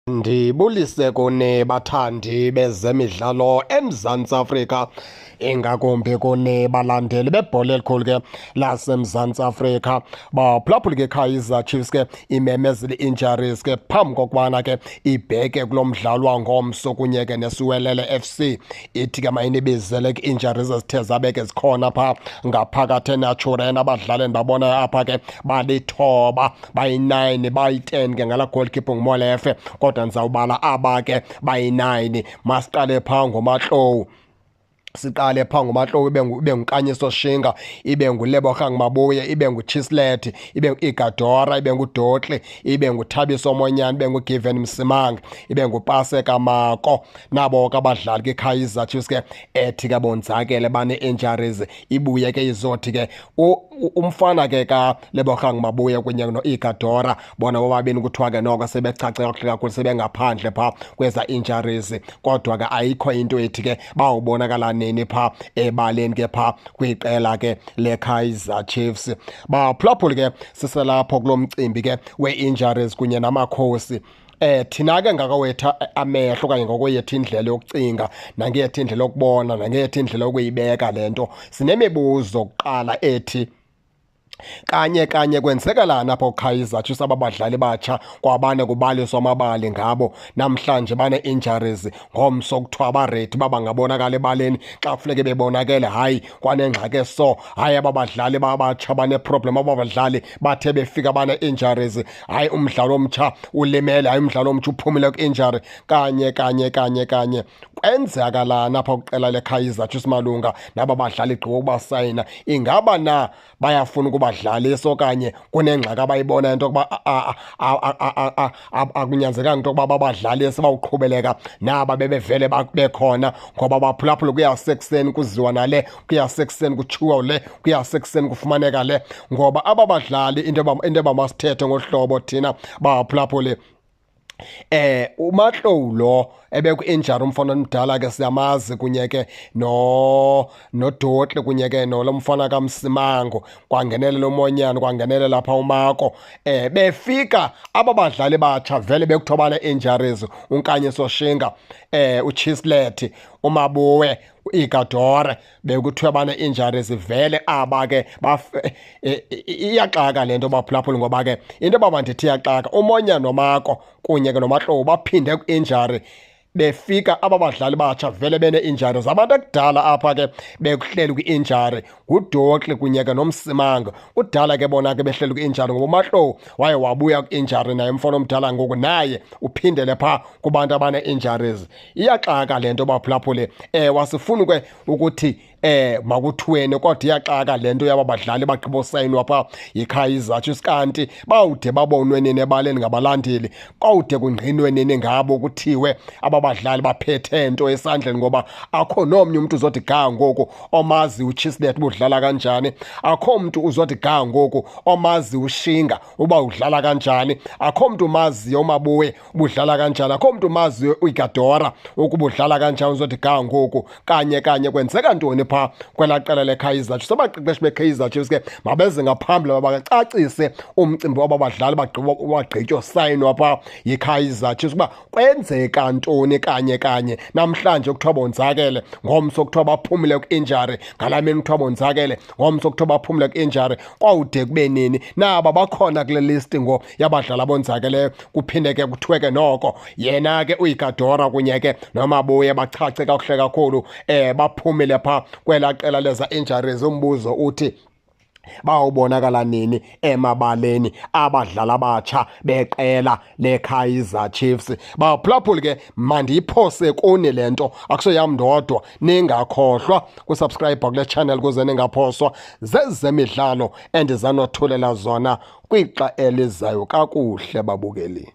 Ndibulise kuni bathandi bezemidlalo eMzantsi Afrika, ingakumbi kuni balandeli bebhola elikhulu ke laseMzantsi Afrika. Baphulaphula ke Kaizer Chiefs ke imemezile injuries ke phambi kokubana ke ibheke kulo mdlalo wangomso kunye ke neSiwelele FC. Ithi ke mayinibizele ke injuries ezithe zabeke zikhona pha ngaphakathi eNaturena. Abadlali endibabonayo apha ke balithoba, bayi-9, bayi-10 ke ngala goalkeeper nguMolefe, kodwa ndizawubala aba ke bayi-9. Masiqale phaa ngoMahlowu. Siqale phaa ngoMahlowu, ibe nguKanyiso Shinga, ibe nguLebogang Mabuye, ibe nguChislet, ibe nguIgadora, ibe nguDotli, ibe nguThabiso Monyane, ibe nguGiven Msimanga, ibe nguPaseka Mako. Nabo ke abadlali ke Kaizer Chiefs ke ethi ke bonzakele bane-injuries. Ibuye ke izothi ke umfana ke kaLebogang Mabuye kunye noIgadora, bona bobabini kuthiwa ke noko sebecace kakuhle kakhulu, sebengaphandle phaa kweza injuries, kodwa ke ayikho into ethi ke bawubonakala nini pha ebaleni ke pha kwiqela ke leKaizer Chiefs. Baphulaphula ke siselapho kulo mcimbi ke we-injuries kunye namakhosi. Thina ke ngakawetha amehlo okanye ngokwethu indlela yokucinga, nangeyethu indlela yokubona, nangeyethu indlela yokuyibeka le nto, sinemibuzo kuqala ethi kanye kwenzekalani apho Kaizer Chiefs aba badlali batsha kwabane kubaliswa amabali ngabo namhlanje bane-injuries ngomso kuthiwa baredi babangabonakala ebaleni xa kufuneke bebonakele. Hayi kwanengxaki so, hayi aba badlali babatsha baneproblem, aba badlali bathe befika bane-injuries, hayi umdlalo omtsha ulimele, hayi umdlalo omtsha uphumile ku-injury. Kanye kwenzakalani apha kwiqela leKaizer Chiefs malunga naba badlali gqiba ukubasayina? Ingaba na bayafuna ukubadlalisa okanye kunengxaki abayibona into yokuba akunyanzelekanga into yokuba babadlalise, bawuqhubeleka naba bebevele bekhona? Ngoba baphulaphula kuyasekuseni kuziwa nale, kuyasekuseni kutshiwo le, kuyasekuseni kufumaneka le. Ngoba aba badlali into masithethe ngohlobo thina baphulaphule, uMahlowu lo ebeku-injure umfana omdala ke siyamazi, kunye ke noDotli, kunye ke nolo mfana kaMsimango, kwangenelela uMonyane, kwangenelela lapha uMako. Befika aba badlali batsha vele bekuthiwa bane-injuries, uNkanyiso Shinga, uChislet, uMabuwe, uIgadore, bekuthiwa bane-injuries vele aba ke iyaxaka le nto baphulaphula. Ngoba ke into yoba ndithi iyaxaka, uMonyane noMako kunye ke noMahlowu baphinde ku-injury, befika aba badlali batsha vele bene-injuries. Abantu ekudala apha ke bekuhleli kwi-injury nguDotli kunye ke noMsimanga. Kudala ke bona ke behleli kwi-injury ngoba uMahlowu waye wabuya kwi-injury, naye mfana omdala ngoku naye uphindele phaa kubantu abane-injuries. Iyaxaka le nto baphulaphule. Wasifuni ke ukuthi makuthiweni, kodwa iyaxaka le nto yaba badlali bagqiba usayinwa phaa yiKaizer Chiefs, kanti bawude babonwe nini ebaleni ngabalandeli, kwawude kungqinwe nini ngabo kuthiwe aba badlali baphethe nto esandleni. Ngoba akho nomnye umntu uzothi ga ngoku omazi uChislet uba udlala kanjani, akho mntu uzothi ga ngoku omazi uShinga uba udlala kanjani, akho mntu umaziyo uMabuye uba udlala kanjani, akho mntu umaziyo uIgadora ukuba udlala kanjani uzothi ga ngoku. Kanye kwenzeka ntoni phaa kwelaa qela leKaizer Chiefs? Abaqeqeshi beKaizer Chiefs ke mabeze ngaphambili babacacise umcimbi waba badlali bagqitywa sayinwa phaa yiKaizer Chiefs uba kwenzeka ntoni kanye namhlanje kuthiwa bonzakele, ngomso kuthiwa baphumile ku-injury, ngalaa mini kuthiwa bonzakele, ngomso kuthiwa baphumile ku-injury. Kwawude kube nini? Naba bakhona kule list ngo yabadlali abonzakeleyo, kuphinde ke kuthiwe ke noko yena ke uIgadora kunye ke noMabuye bachache kakuhle kakhulu baphumile phaa kwelaa qela leza injuries. Umbuzo uthi bawubonakala nini emabaleni abadlali abatsha beqela leKaizer Chiefs? Baphulaphula ke mandiyiphose kuni le nto, akusoyam ndodwa. Ningakhohlwa kusubscribe kule channel kuze ningaphoswa zezemidlalo endizanothulela zona kwixa elizayo kakuhle babukeli.